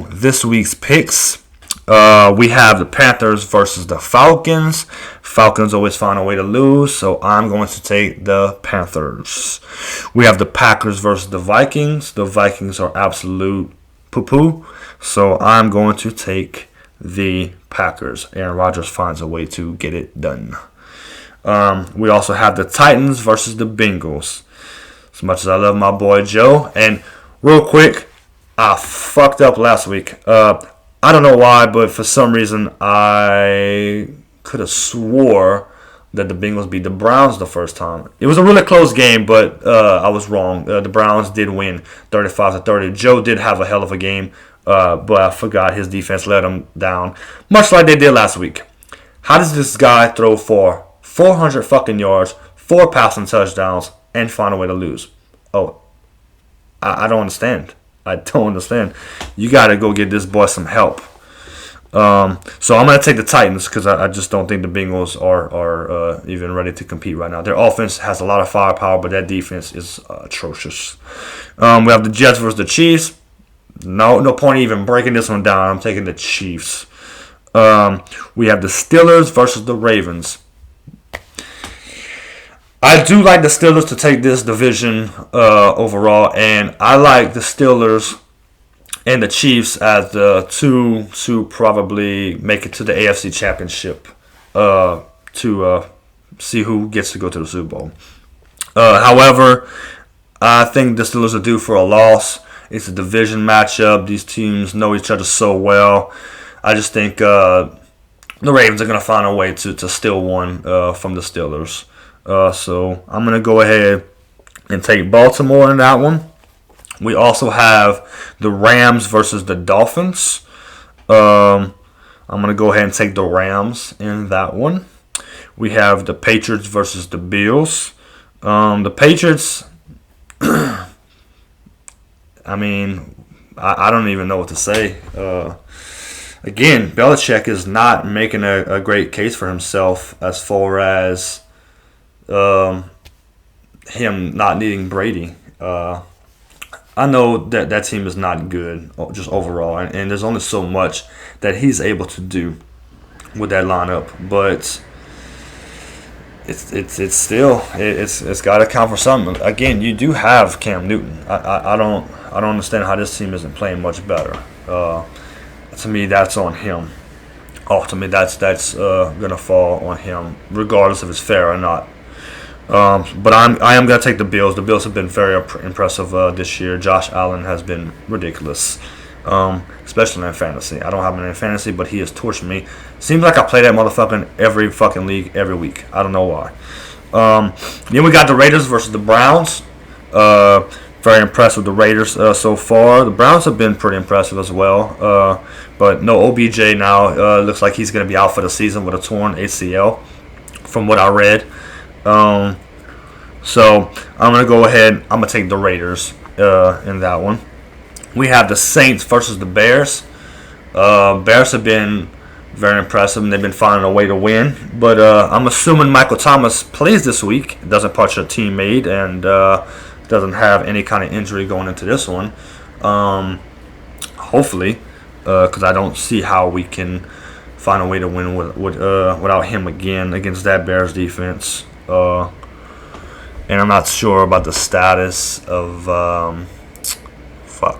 this week's picks. We have the Panthers versus the Falcons. Falcons always find a way to lose, so I'm going to take the Panthers. We have the Packers versus the Vikings. The Vikings are absolute poo-poo, so I'm going to take the Packers. Aaron Rodgers finds a way to get it done. We also have the Titans versus the Bengals. As much as I love my boy Joe, and real quick, I fucked up last week. I don't know why, but for some reason I could have swore that the Bengals beat the Browns the first time. It was a really close game, but I was wrong. The Browns did win 35-30. Joe did have a hell of a game, but I forgot his defense let him down, much like they did last week. How does this guy throw for 400 fucking yards, 4 passing touchdowns, and find a way to lose? Oh, I don't understand. I don't understand. You got to go get this boy some help. So I'm going to take the Titans because I just don't think the Bengals are even ready to compete right now. Their offense has a lot of firepower, but that defense is atrocious. We have the Jets versus the Chiefs. No point even breaking this one down. I'm taking the Chiefs. We have the Steelers versus the Ravens. I do like the Steelers to take this division overall, and I like the Steelers and the Chiefs as the two to probably make it to the AFC Championship to see who gets to go to the Super Bowl. However, I think the Steelers are due for a loss. It's a division matchup. These teams know each other so well. I just think the Ravens are going to find a way to steal one from the Steelers. So I'm going to go ahead and take Baltimore in that one. We also have the Rams versus the Dolphins. I'm going to go ahead and take the Rams in that one. We have the Patriots versus the Bills. The Patriots, I mean, I don't even know what to say. Again, Belichick is not making a great case for himself as far as him not needing Brady. I know that team is not good just overall, and there's only so much that he's able to do with that lineup, but it's still got to count for something. Again, you do have Cam Newton. I don't understand how this team isn't playing much better. To me, that's on him. Ultimately, that's gonna fall on him, regardless if it's fair or not. But I am going to take the Bills. The Bills have been very impressive this year. Josh Allen has been ridiculous, especially in fantasy. I don't have him in fantasy, but he has torched me. Seems like I play that motherfucker in every fucking league every week. I don't know why. Then we got the Raiders versus the Browns. Very impressed with the Raiders so far. The Browns have been pretty impressive as well. But no OBJ now. Looks like he's going to be out for the season with a torn ACL, from what I read. So I'm going to go ahead. I'm going to take the Raiders in that one. We have the Saints versus the Bears. Bears have been very impressive, and they've been finding a way to win. But I'm assuming Michael Thomas plays this week. Doesn't punch a teammate, and doesn't have any kind of injury going into this one. Hopefully, because I don't see how we can find a way to win without him again against that Bears defense. And I'm not sure about the status of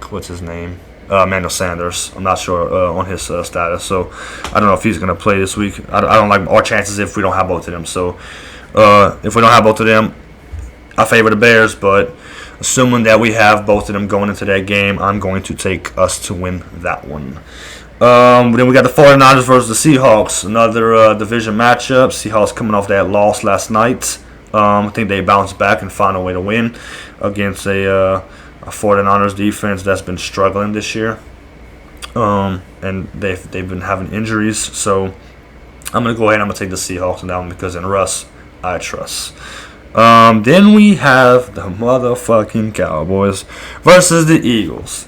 what's his name? Emmanuel Sanders. I'm not sure on his status, so I don't know if he's going to play this week. I don't like our chances if we don't have both of them. So if we don't have both of them, I favor the Bears, but assuming that we have both of them going into that game, I'm going to take us to win that one. Then we got the 49ers versus the Seahawks, another division matchup. Seahawks coming off that loss last night. I think they bounced back and found a way to win against a 49ers defense that's been struggling this year. And they've been having injuries. So I'm going to go ahead and I'm going to take the Seahawks on that one because in Russ, I trust. Then we have the motherfucking Cowboys versus the Eagles.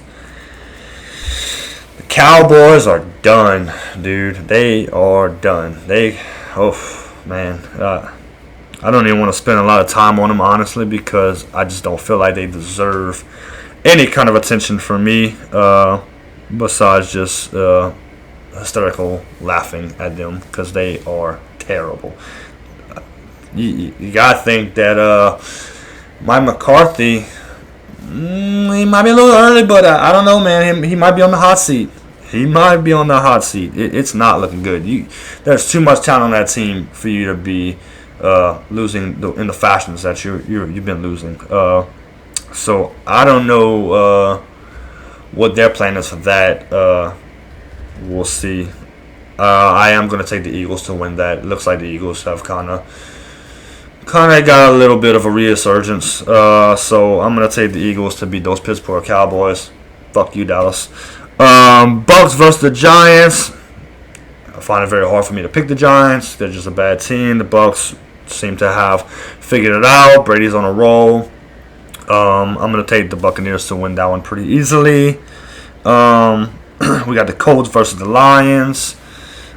The Cowboys are done, dude. They are done. I don't even want to spend a lot of time on them, honestly, because I just don't feel like they deserve any kind of attention from me. besides just hysterical laughing at them because they are terrible. You gotta think that Mike McCarthy, he might be a little early, but I don't know, man. He might be on the hot seat. He might be on the hot seat. It's not looking good. There's too much talent on that team for you to be losing in the fashions that you've been losing. So I don't know what their plan is for that. We'll see. I am going to take the Eagles to win that. It looks like the Eagles have kind of got a little bit of a resurgence. So I'm going to take the Eagles to beat those Pittsburgh Cowboys. Fuck you, Dallas. Bucks versus the Giants. I find it very hard for me to pick the Giants. They're just a bad team. The Bucks seem to have figured it out. Brady's on a roll. I'm going to take the Buccaneers to win that one pretty easily. We got the Colts versus the Lions.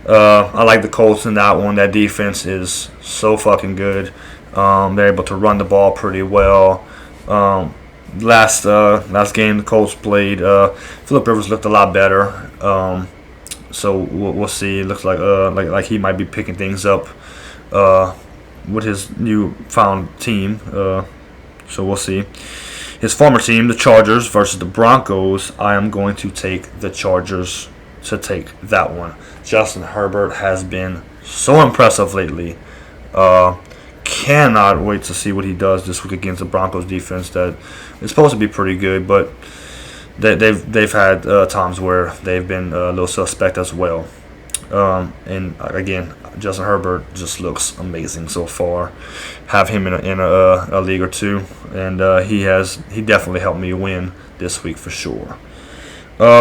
I like the Colts in that one. That defense is so fucking good. They're able to run the ball pretty well. Last game the Colts played, Phillip Rivers looked a lot better. So we'll see. It looks like he might be picking things up with his newfound team. So we'll see. His former team, the Chargers versus the Broncos. I am going to take the Chargers to take that one. Justin Herbert has been so impressive lately. Cannot wait to see what he does this week against the Broncos defense that is supposed to be pretty good, but they've had times where they've been a little suspect as well. And again, Justin Herbert just looks amazing so far. Have him in a league or two, and he definitely helped me win this week for sure.